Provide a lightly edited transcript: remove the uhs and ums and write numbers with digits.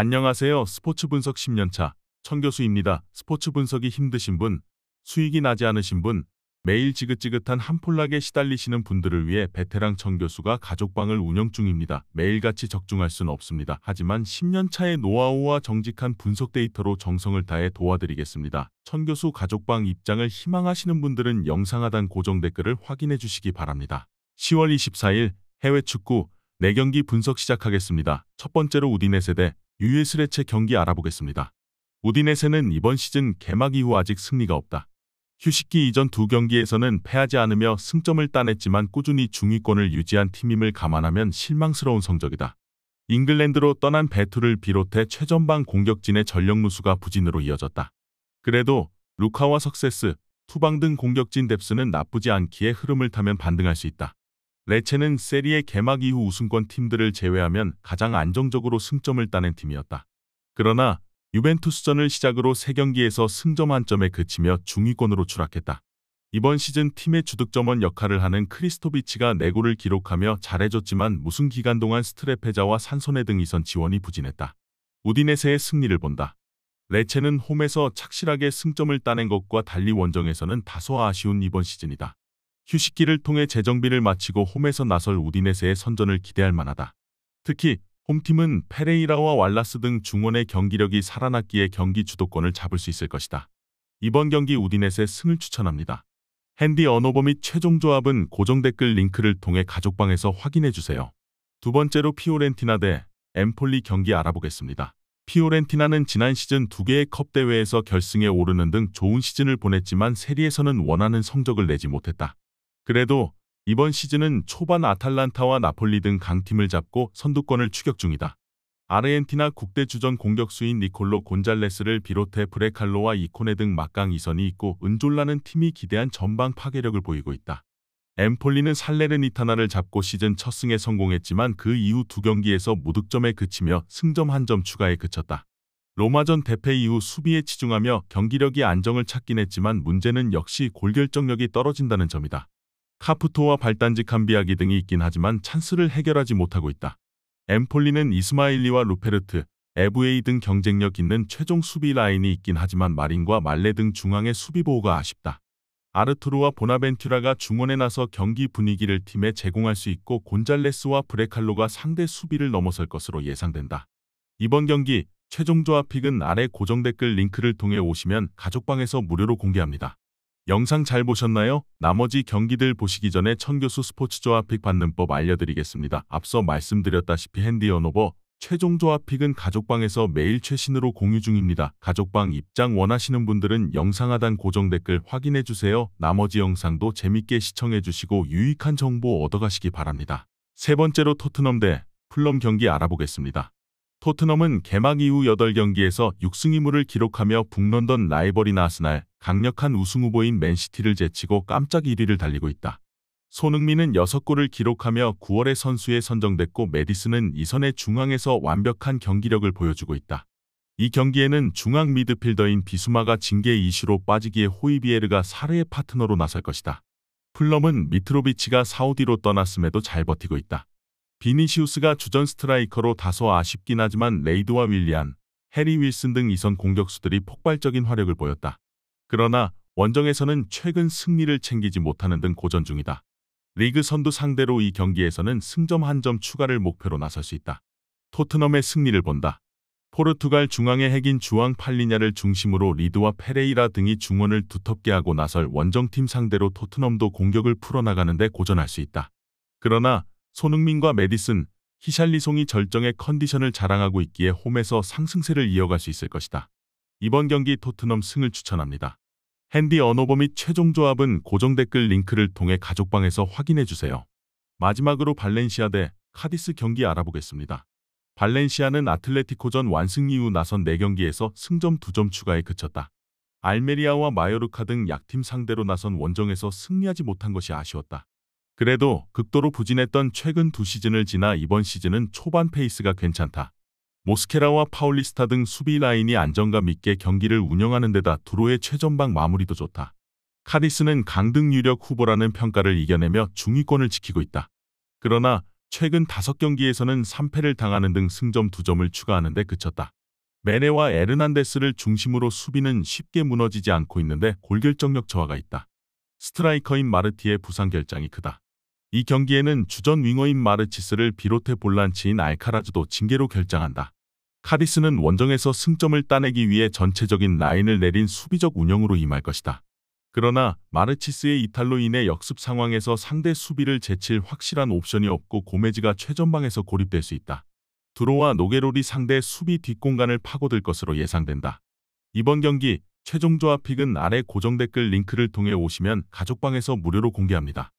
안녕하세요. 스포츠 분석 10년차 천교수입니다. 스포츠 분석이 힘드신 분, 수익이 나지 않으신 분, 매일 지긋지긋한 한폴락에 시달리시는 분들을 위해 베테랑 천교수가 가족방을 운영 중입니다. 매일같이 적중할 수는 없습니다. 하지만 10년차의 노하우와 정직한 분석 데이터로 정성을 다해 도와드리겠습니다. 천교수 가족방 입장을 희망하시는 분들은 영상 하단 고정 댓글을 확인해 주시기 바랍니다. 10월 24일 해외 축구 4경기 분석 시작하겠습니다. 첫 번째로 우디네세 대 US 레체 경기 알아보겠습니다. 우디네세는 이번 시즌 개막 이후 아직 승리가 없다. 휴식기 이전 2경기에서는 패하지 않으며 승점을 따냈지만 꾸준히 중위권을 유지한 팀임을 감안하면 실망스러운 성적이다. 잉글랜드로 떠난 베투를 비롯해 최전방 공격진의 전력 누수가 부진으로 이어졌다. 그래도 루카와 석세스, 투방 등 공격진 뎁스는 나쁘지 않기에 흐름을 타면 반등할 수 있다. 레체는 세리에 개막 이후 우승권 팀들을 제외하면 가장 안정적으로 승점을 따낸 팀이었다. 그러나 유벤투스전을 시작으로 3경기에서 승점 1점에 그치며 중위권으로 추락했다. 이번 시즌 팀의 주득점원 역할을 하는 크리스토비치가 4골을 기록하며 잘해줬지만 무슨 기간 동안 스트레페자와 산소네 등 이선 지원이 부진했다. 우디네세의 승리를 본다. 레체는 홈에서 착실하게 승점을 따낸 것과 달리 원정에서는 다소 아쉬운 이번 시즌이다. 휴식기를 통해 재정비를 마치고 홈에서 나설 우디네세의 선전을 기대할 만하다. 특히 홈팀은 페레이라와 왈라스 등 중원의 경기력이 살아났기에 경기 주도권을 잡을 수 있을 것이다. 이번 경기 우디네세 승을 추천합니다. 핸디 언어버 및 최종 조합은 고정 댓글 링크를 통해 가족방에서 확인해주세요. 두 번째로 피오렌티나 대 엠폴리 경기 알아보겠습니다. 피오렌티나는 지난 시즌 2개의 컵 대회에서 결승에 오르는 등 좋은 시즌을 보냈지만 세리에서는 원하는 성적을 내지 못했다. 그래도 이번 시즌은 초반 아탈란타와 나폴리 등 강팀을 잡고 선두권을 추격 중이다. 아르헨티나 국대 주전 공격수인 니콜로 곤잘레스를 비롯해 브레칼로와 이코네 등 막강 이선이 있고 은졸라는 팀이 기대한 전방 파괴력을 보이고 있다. 엠폴리는 살레르니타나를 잡고 시즌 첫 승에 성공했지만 그 이후 2경기에서 무득점에 그치며 승점 1점 추가에 그쳤다. 로마전 대패 이후 수비에 치중하며 경기력이 안정을 찾긴 했지만 문제는 역시 골결정력이 떨어진다는 점이다. 카푸토와 발단지 캄비아기 등이 있긴 하지만 찬스를 해결하지 못하고 있다. 엠폴리는 이스마일리와 루페르트, 에브웨이 등 경쟁력 있는 최종 수비 라인이 있긴 하지만 마린과 말레 등 중앙의 수비 보호가 아쉽다. 아르투르와 보나벤투라가 중원에 나서 경기 분위기를 팀에 제공할 수 있고 곤잘레스와 브레칼로가 상대 수비를 넘어설 것으로 예상된다. 이번 경기 최종 조합 픽은 아래 고정 댓글 링크를 통해 오시면 가족방에서 무료로 공개합니다. 영상 잘 보셨나요? 나머지 경기들 보시기 전에 천교수 스포츠 조합 픽 받는 법 알려드리겠습니다. 앞서 말씀드렸다시피 핸디 언어버 최종 조합 픽은 가족방에서 매일 최신으로 공유 중입니다. 가족방 입장 원하시는 분들은 영상 하단 고정 댓글 확인해주세요. 나머지 영상도 재밌게 시청해주시고 유익한 정보 얻어가시기 바랍니다. 세 번째로 토트넘 대 풀럼 경기 알아보겠습니다. 토트넘은 개막 이후 8경기에서 6승 2무를 기록하며 북런던 라이벌인 아스날, 강력한 우승 후보인 맨시티를 제치고 깜짝 1위를 달리고 있다. 손흥민은 6골을 기록하며 9월에 선수에 선정됐고 메디슨은 이선의 중앙에서 완벽한 경기력을 보여주고 있다. 이 경기에는 중앙 미드필더인 비수마가 징계 이슈로 빠지기에 호이비에르가 사르의 파트너로 나설 것이다. 풀럼은 미트로비치가 사우디로 떠났음에도 잘 버티고 있다. 비니시우스가 주전 스트라이커로 다소 아쉽긴 하지만 레이드와 윌리안, 해리 윌슨 등 이선 공격수들이 폭발적인 화력을 보였다. 그러나 원정에서는 최근 승리를 챙기지 못하는 등 고전 중이다. 리그 선두 상대로 이 경기에서는 승점 1점 추가를 목표로 나설 수 있다. 토트넘의 승리를 본다. 포르투갈 중앙의 핵인 주앙 팔리냐를 중심으로 리드와 페레이라 등이 중원을 두텁게 하고 나설 원정팀 상대로 토트넘도 공격을 풀어나가는데 고전할 수 있다. 그러나 손흥민과 메디슨, 히샬리송이 절정의 컨디션을 자랑하고 있기에 홈에서 상승세를 이어갈 수 있을 것이다. 이번 경기 토트넘 승을 추천합니다. 핸디 언어버 및 최종 조합은 고정 댓글 링크를 통해 가족방에서 확인해주세요. 마지막으로 발렌시아 대 카디스 경기 알아보겠습니다. 발렌시아는 아틀레티코전 완승 이후 나선 4경기에서 승점 2점 추가에 그쳤다. 알메리아와 마요르카 등 약팀 상대로 나선 원정에서 승리하지 못한 것이 아쉬웠다. 그래도 극도로 부진했던 최근 2시즌을 지나 이번 시즌은 초반 페이스가 괜찮다. 모스케라와 파울리스타 등 수비 라인이 안정감 있게 경기를 운영하는 데다 두로의 최전방 마무리도 좋다. 카디스는 강등 유력 후보라는 평가를 이겨내며 중위권을 지키고 있다. 그러나 최근 5경기에서는 3패를 당하는 등 승점 2점을 추가하는 데 그쳤다. 메네와 에르난데스를 중심으로 수비는 쉽게 무너지지 않고 있는데 골결정력 저하가 있다. 스트라이커인 마르티의 부상 결장이 크다. 이 경기에는 주전 윙어인 마르치스를 비롯해 볼란치인 알카라즈도 징계로 결장한다. 카디스는 원정에서 승점을 따내기 위해 전체적인 라인을 내린 수비적 운영으로 임할 것이다. 그러나 마르치스의 이탈로 인해 역습 상황에서 상대 수비를 제칠 확실한 옵션이 없고 고메즈가 최전방에서 고립될 수 있다. 두로와 노게롤이 상대 수비 뒷공간을 파고들 것으로 예상된다. 이번 경기 최종 조합 픽은 아래 고정 댓글 링크를 통해 오시면 가족방에서 무료로 공개합니다.